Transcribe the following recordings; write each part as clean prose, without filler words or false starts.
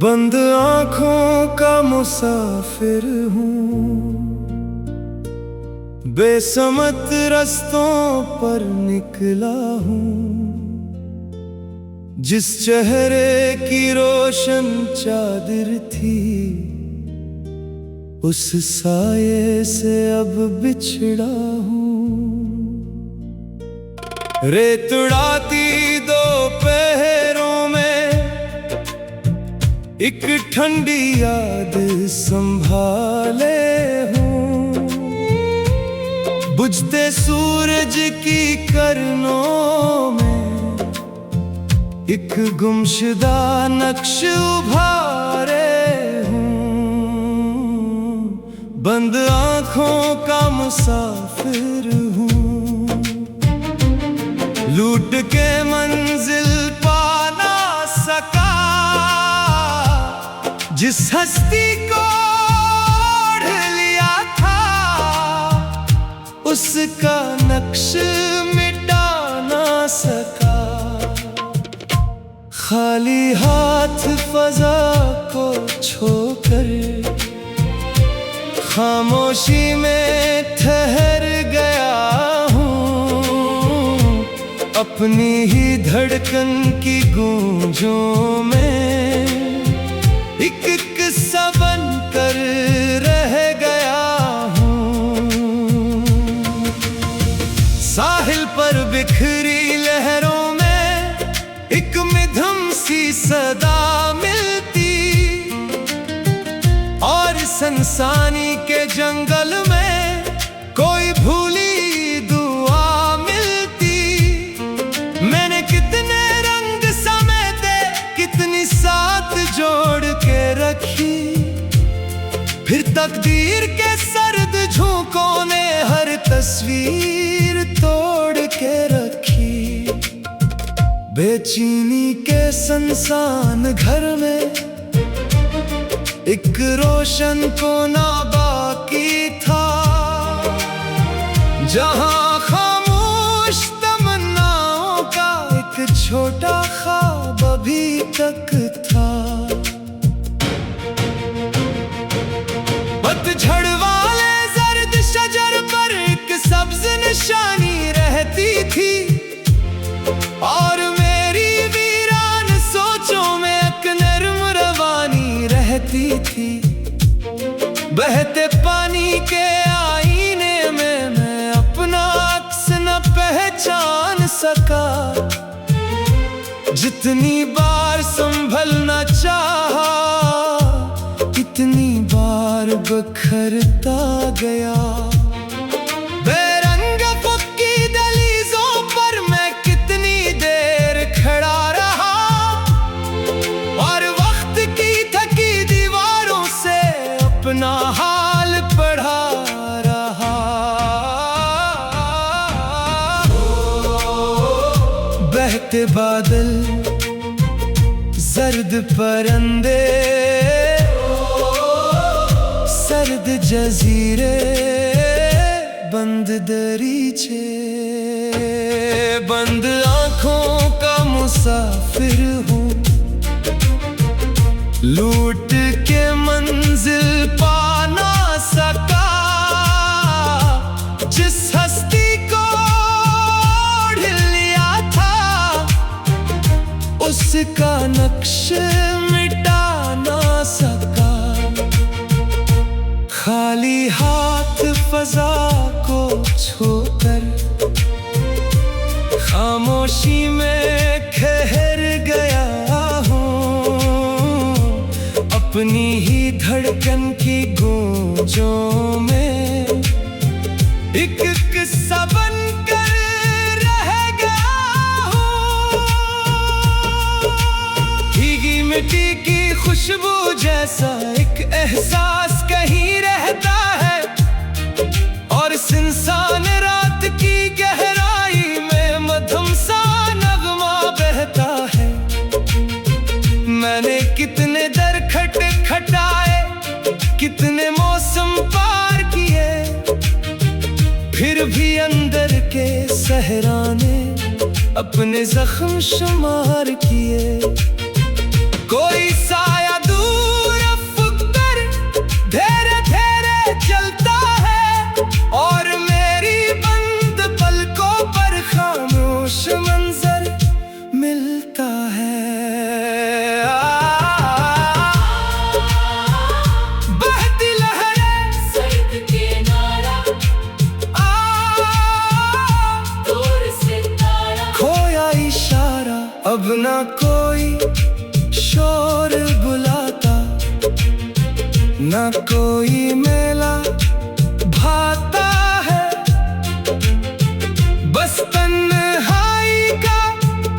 बंद आँखों का मुसाफिर हूँ, बेसमत रस्तों पर निकला हूँ। जिस चेहरे की रोशन चादर थी, उस साये से अब बिछड़ा हूँ। रेत उड़ाती दोपहरों में एक ठंडी याद संभाले हूँ। बुझते सूरज की किरणों में एक गुमशुदा नक्श उभारे हूँ। बंद आँखों का मुसाफिर हूँ, लूट के मंजिल पा ना सका। जिस हस्ती को ओढ़ लिया था, उसका नक्श मिटा ना सका। खाली हाथ फजा को छोकर खामोशी में ठहर गया हूँ। अपनी ही धड़कन की गूंजों में एक किस्सा बनकर रह गया हूँ। साहिल पर बिखरी लहरों में एक मिधम सी सदा मिलती, और सनसानी के जंगल में कोई भूली दुआ मिलती। मैंने कितने रंग समेटे, कितनी साथ जोड़ के रखी, फिर तकदीर के सर्द झोंकों ने हर तस्वीर तोड़ के रखी। बेचैनी के सुनसान घर में एक रोशन कोना बाकी था, जहां खामोश तमन्नाओं का एक छोटा ख्वाब अभी तक था। पतझड़ वाले जर्द शजर पर एक सब्ज निशानी रहती थी, और मेरी वीरान सोचों में एक नर्म रवानी रहती थी। बहते पानी के आईने में मैं अपना अक्स न पहचान सका। जितनी बार संभलना चाहा, इतनी बार बिखरता गया। बेरंग पक्की दहलीजों पर मैं कितनी देर खड़ा रहा, और वक्त की थकी दीवारों से अपना हाल पढ़ा रहा। बहते बादल, जर्द परिंदे, सर्द जजीरे, बंद दरीचे। बंद आँखों का मुसाफिर हूँ, लूट के मंजिल पा ना सका। जिस हस्ती को ओढ़ लिया था, उसका नक्श मिटा ना सका। खाली हाथ फजा को छोकर खामोशी में ठहर गया हूँ। अपनी ही धड़कन की गूंजों में एक किस्सा बनकर रह गया हूँ। भीगी मिट्टी की खुशबू जैसा एक एहसास कहीं रहता है, और सुनसान रात की गहराई में मधुम सा नगमा बहता है। मैंने कितने दर खटखटाए, कितने मौसम पार किए, फिर भी अंदर के सहराने अपने जख्म शुमार किए। कोई साया अब ना कोई शोर बुलाता, ना कोई मेला भाता है। बस तन्हाई का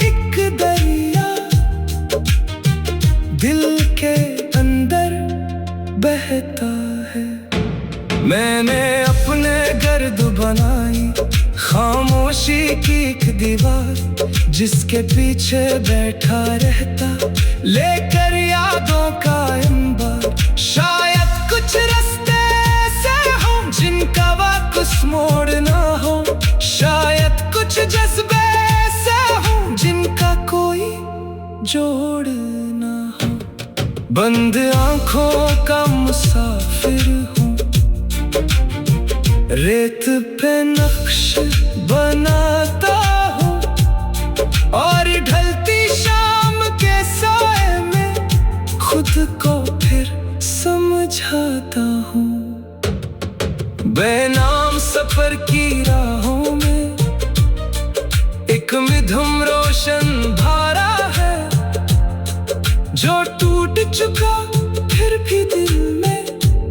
एक दरिया दिल के अंदर बहता है। मैंने अपने गर्द बनाई खामोशी की एक दीवार, जिसके पीछे बैठा रहता लेकर यादों का अंबार। शायद कुछ रास्ते ऐसे हों जिनका वापस मोड़ ना हो, शायद कुछ जज्बे ऐसे हों जिनका कोई जोड़ ना हो। बंद आंखों का मुसाफिर हूँ, रेत पे नक्श बनाता हूँ और ढलती शाम के साए में खुद को फिर समझाता हूँ। बेनाम सफर की राहों में एक मिधुम रोशन धारा है, जो टूट चुका फिर भी दिल में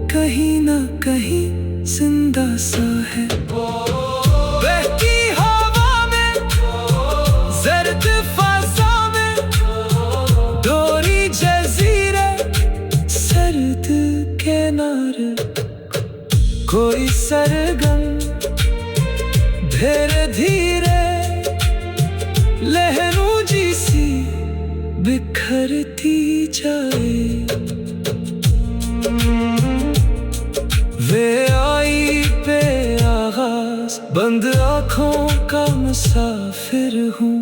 कहीं ना कहीं जिंदा सा है। बहती हवा में, जर्द फासा में, डोरी जजीरे, सर्द किनारे, कोई सरगम धीरे धीरे लहरों जैसी बिखरती जाए। वे आई पे आगाज, बंद आँखों का मुसाफिर हूँ,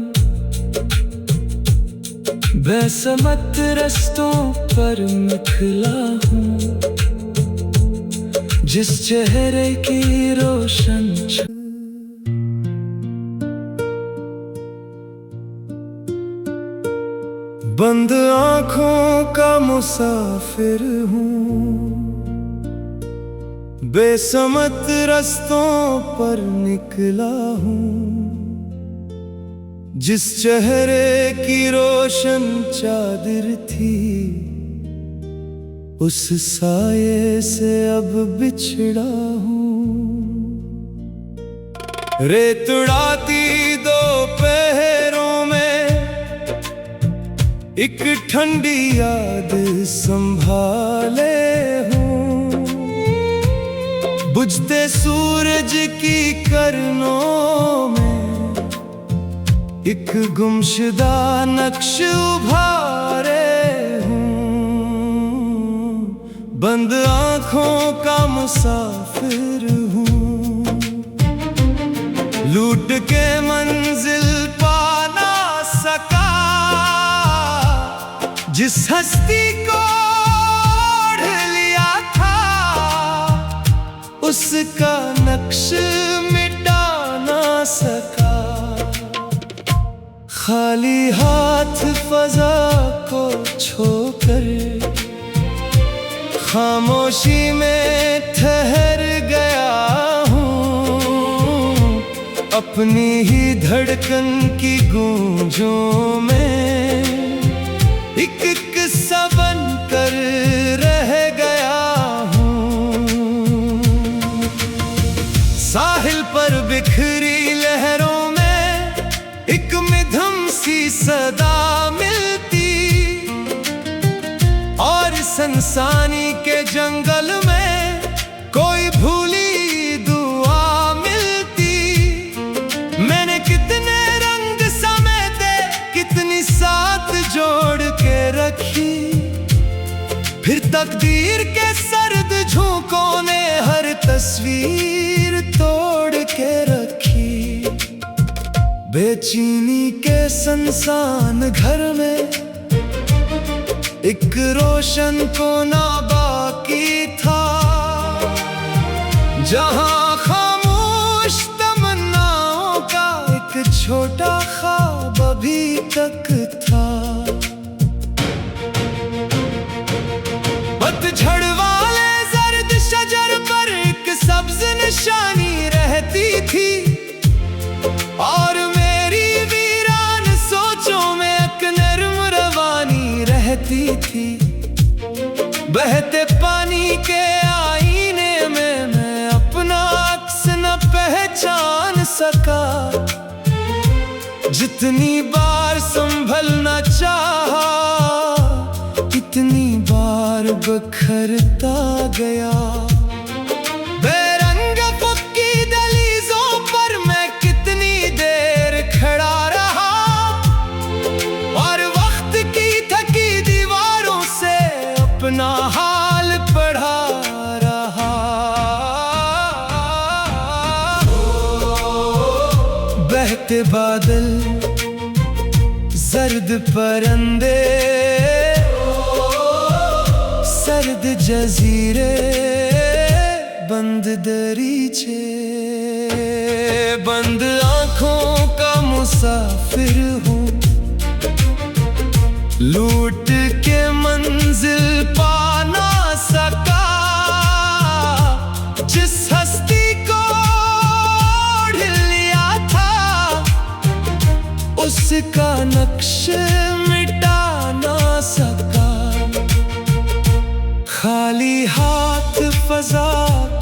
बेसमत रस्तों पर निकला हूँ, जिस चेहरे की रोशन बंद आँखों का मुसाफिर हूँ, बेसमत रस्तों पर निकला हूँ, जिस चेहरे की रोशन चादर थी, उस साये से अब बिछड़ा हूँ। रेत उड़ाती दोपहरों में एक ठंडी याद संभाले हूँ, बुझते सूरज की किरणों में एक गुमशुदा नक्श उभारे हूँ। बंद आँखों का मुसाफिर हूँ, लूट के मंजिल पा ना सका, जिस हस्ती को ओढ़ लिया था, उसका नक्श मिटा ना सका। खाली हाथ फजा को छोकर खामोशी में ठहर गया हूँ, अपनी ही धड़कन की गूंजों में एक किस्सा बनकर रह गया हूँ। साहिल पर बिखरी लहरों में एक मिधुम सी सदा मिलती, और सनसानी के जंगल में कोई भूली दुआ मिलती। मैंने कितने रंग समेटे, कितनी साथ जोड़ के रखी, फिर तकदीर के सर्द झोंकों ने हर तस्वीर तोड़ के रखी। बेचैनी के सुनसान घर में एक रोशन कोना बाकी था, जहां खामोश तमन्नाओं का एक छोटा ख्वाब अभी तक था। पतझड़ वाले जर्द शजर पर एक सब्ज निशानी रहती थी, और मेरी वीरान सोचों में बहते पानी के आईने में मैं अपना अक्स न पहचान सका। जितनी बार संभलना चाहा इतनी बार बिखरता गया। बेरंग पक्की दहलीजों पर मैं कितनी देर खड़ा रहा और वक्त की थकी दीवारों से अपना हाल पढ़ा रहा। बहते बादल, जर्द परिंदे, सर्द जजीरे, बंद दरीचे, बंद आंखों का मुसाफिर हूँ। लूट के मंजिल पा ना सका। जिस हस्ती को ढूंढ लिया था उसका नक्श मिटा ना सका। खाली हाथ फजा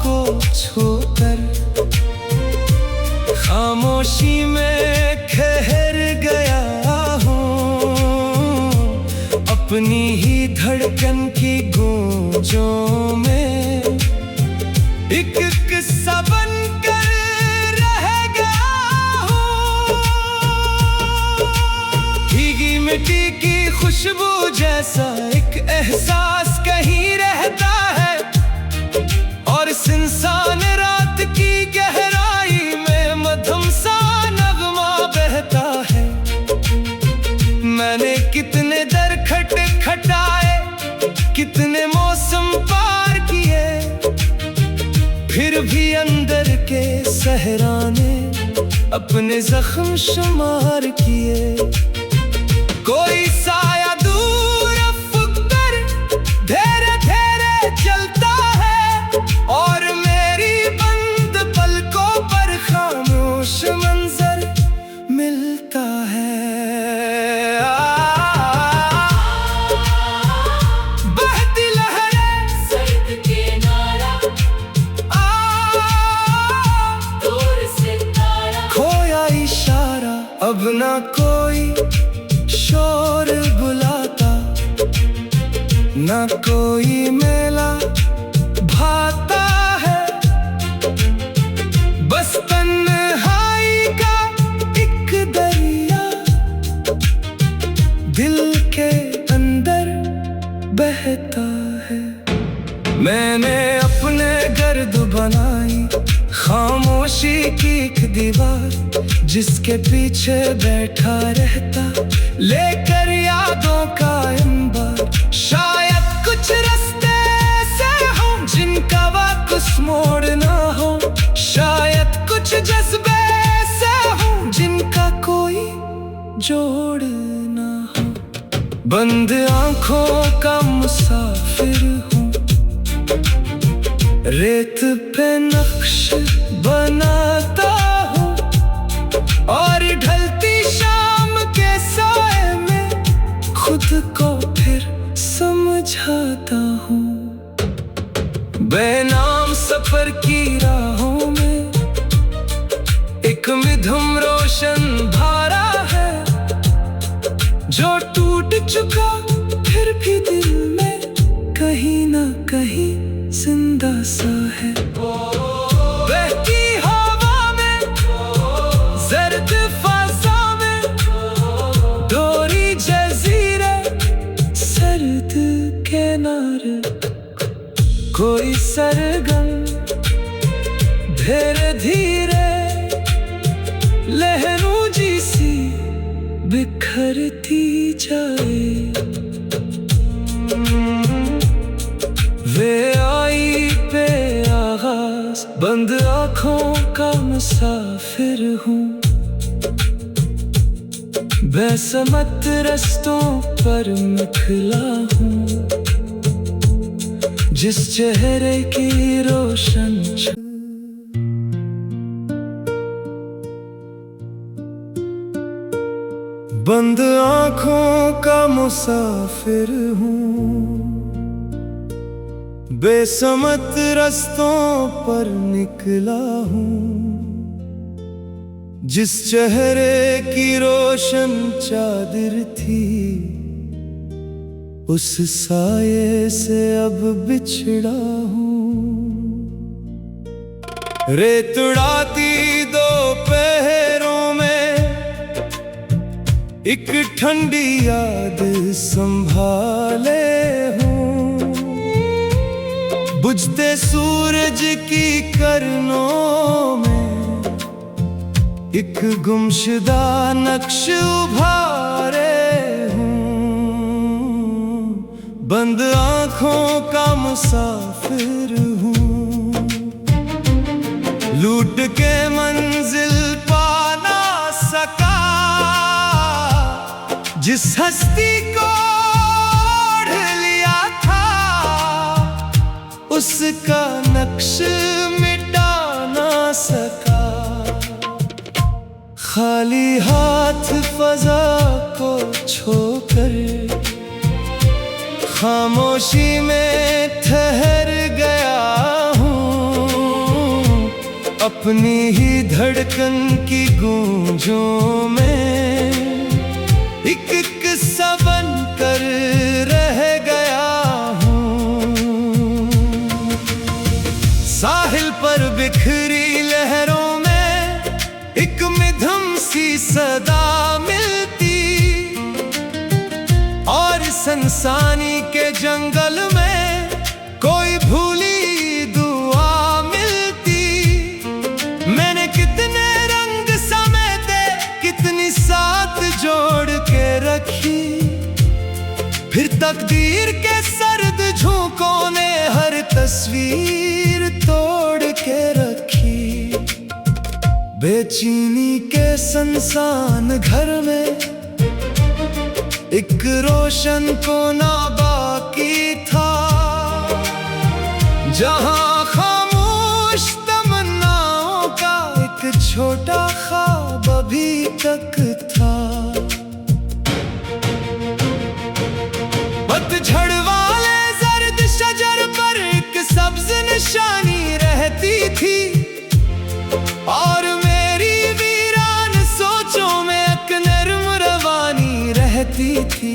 को छूकर खामोशी में ठहर गया हूँ। अपनी ही धड़कन की गूंजों में एक किस्सा बनकर रह गया हूँ। भीगी मिट्टी की खुशबू जैसा एक एहसास कहीं रहता है और सुनसान रात की गहराई में मधुम सा नगमा बहता है। मैंने कितने दर खटखटाए, कितने मौसम पार किए, फिर भी अंदर के सहरा ने अपने जख्म शुमार किए। कोई साया दूर अफकर धीरे धीरे चलता है और मेरी बंद पलकों पर खामोश मंजर मिलता है। बहती लहरें, सर्द किनारा, दूर सितारा, खोया इशारा, अब ना कोई शोर बुलाता, ना कोई मेला भाता है। बस तन्हाई का एक दरिया दिल के अंदर बहता है। मैंने अपने गर्द बनाई खामोशी की एक दीवार, जिसके पीछे बैठा रहता लेकर यादों का अंबार। शायद कुछ रास्ते ऐसे हों जिनका वापस मोड़ना हो, शायद कुछ जज्बे ऐसे हों जिनका कोई जोड़ ना हो। बंद आंखों का मुसाफिर हूँ, रेत पे नक्श बनाता हूँ और ढलती शाम के साए में खुद को फिर समझाता हूँ। बेनाम सफर की राहों में एक मिधुम रोशन धारा है, जो टूट चुका फिर भी दिल में कहीं ना कहीं जिंदा सा है। बहती हवा में, जर्द फजा में, डोरी जजीरे, सर्द किनारे, कोई सरगम धीरे धीरे लहरों जैसी बिखरती जाए। वे आई पे आगाज, बंद आँखों का मुसाफिर हूँ। बेसमत रस्तों पर निकला हूँ, जिस चेहरे की रोशन बंद आँखों का मुसाफिर हूँ। बेसमत रास्तों पर निकला हूँ, जिस चेहरे की रोशन चादर थी, उस साये से अब बिछड़ा हूँ। रेत उड़ाती दोपहरों में एक ठंडी याद संभाले हूँ। बुझते सूरज की किरणों में एक गुमशुदा नक्श उभारे हूँ। बंद आँखों का मुसाफिर हूँ, लूट के मंजिल पा ना सका। जिस हस्ती को ओढ़ लिया था, उसका नक्श मिटा ना सका। खाली हाथ फजा को छोकर खामोशी में ठहर गया हूँ। अपनी ही धड़कन की गूंजों में एक किस्सा बनकर रह गया हूँ। साहिल पर बिखरी लहरों में एक मिधम सी सदा मिलती, और सनसानी के जंगल में कोई भूली दुआ मिलती। मैंने कितने रंग समेटे, कितनी साथ जोड़ के रखी, फिर तकदीर के सर्द झोंकों ने हर तस्वीर तोड़ के रखी। बेचैनी के सुनसान घर में एक रोशन कोना बाकी था, जहां खामोश तमन्नाओं का एक छोटा ख्वाब अभी तक था। पतझड़ वाले जर्द शजर पर एक सब्ज निशानी रहती थी, और मेरी वीरान सोचों में एक नर्म रवानी रहती थी।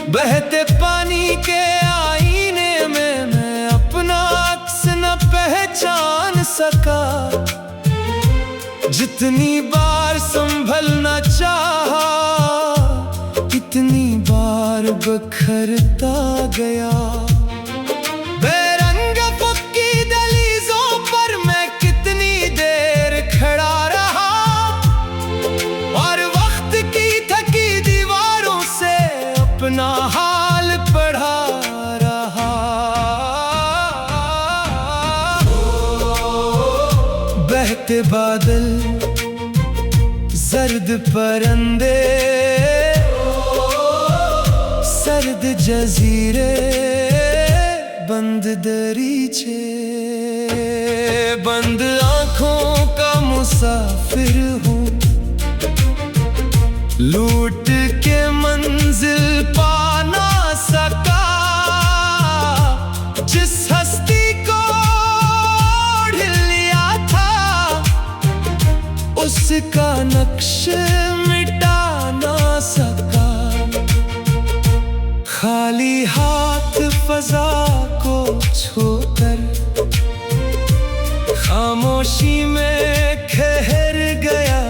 बहते पानी के आईने में मैं अपना अक्स न पहचान सका। जितनी बार संभलना चाहा, इतनी बार बिखरता गया। बेरंग पक्की दहलीजों पर मैं कितनी देर खड़ा रहा, और वक्त की थकी दीवारों से अपना हाल पढ़ा रहा। बहते बादल, जर्द परिंदे, सर्द जजीरे, बंद दरीचे, बंद आँखों का मुसाफिर हूँ। लूट के मंजिल पा ना सका। जिस हस्ती को ओढ़ लिया था, उसका नक्श मिटा ना सका। खाली हाथ फजा को छोकर खामोशी में ठहर गया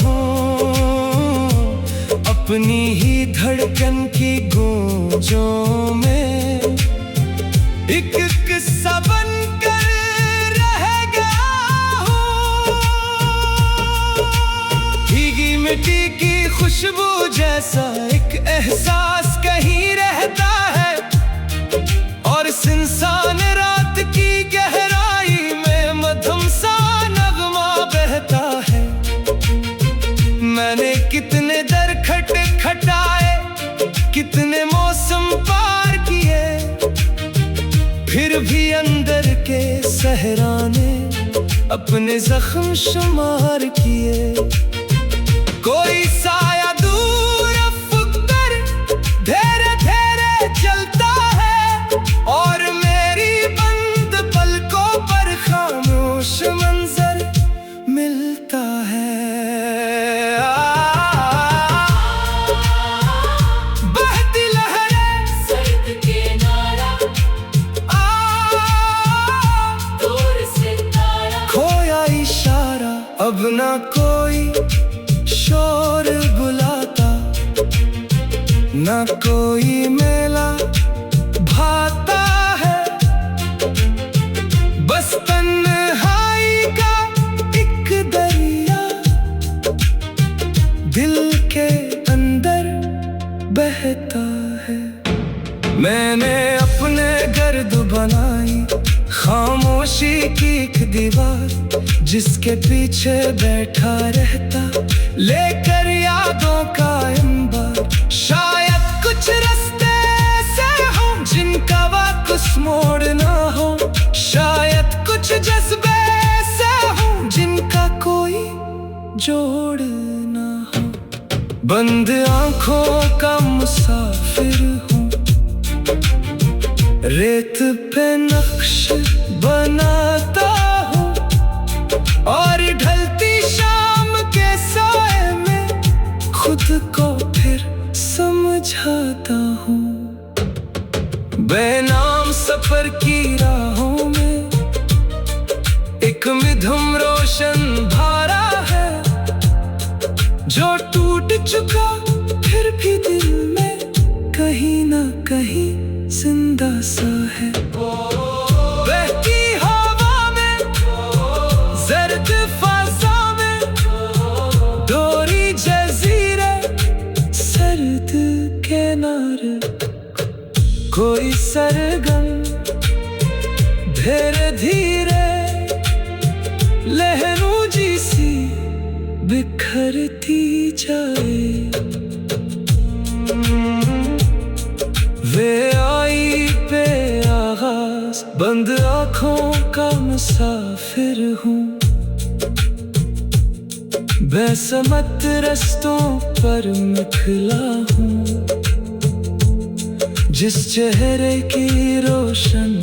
हूँ। अपनी ही धड़कन की गूंजों में एक किस्सा बनकर रह गया हूँ। भीगी मिट्टी की खुशबू जैसा एक एहसास कहीं रहता है, और सुनसान रात की गहराई में मधुम सा नगमा बहता है। मैंने कितने दर खटखटाए, कितने मौसम पार किए, फिर भी अंदर के सहराने अपने जख्म शुमार किए। कोई साया दूर अफकर धीरे धीरे चलता है, और मैं ना कोई मेला भाता है, बस तन्हाई का एक दरिया दिल के अंदर बहता है। मैंने अपने गर्द बनाई खामोशी की एक दीवार, जिसके पीछे बैठा रहता लेकर यादों का अंबार। शायद कुछ रास्ते ऐसे हों जिनका वापस मोड़ ना हो, शायद कुछ जज्बे ऐसे हों जिनका कोई जोड़ ना हो। बंद आंखों का मुसाफिर हूँ, रेत पे नक्श बनाता हूँ और ढलती शाम के साए में खुद को फिर समझाता हूँ। बेनाम सफर की राहों में एक मिधुम रोशन धारा है, जो टूट चुका फिर भी दिल में कहीं ना कहीं जिंदा सा है। बहती हवा में, जर्द फाजा में, डोरी जजीरे, सर्द किनारे, कोई सरगम धीरे धीरे लहरों जैसी बिखरती जाए। वे आई पे आगाज, बंद आँखों का मुसाफिर हूँ, बेसमत रस्तों पर निकला हूँ, जिस चेहरे की रोशन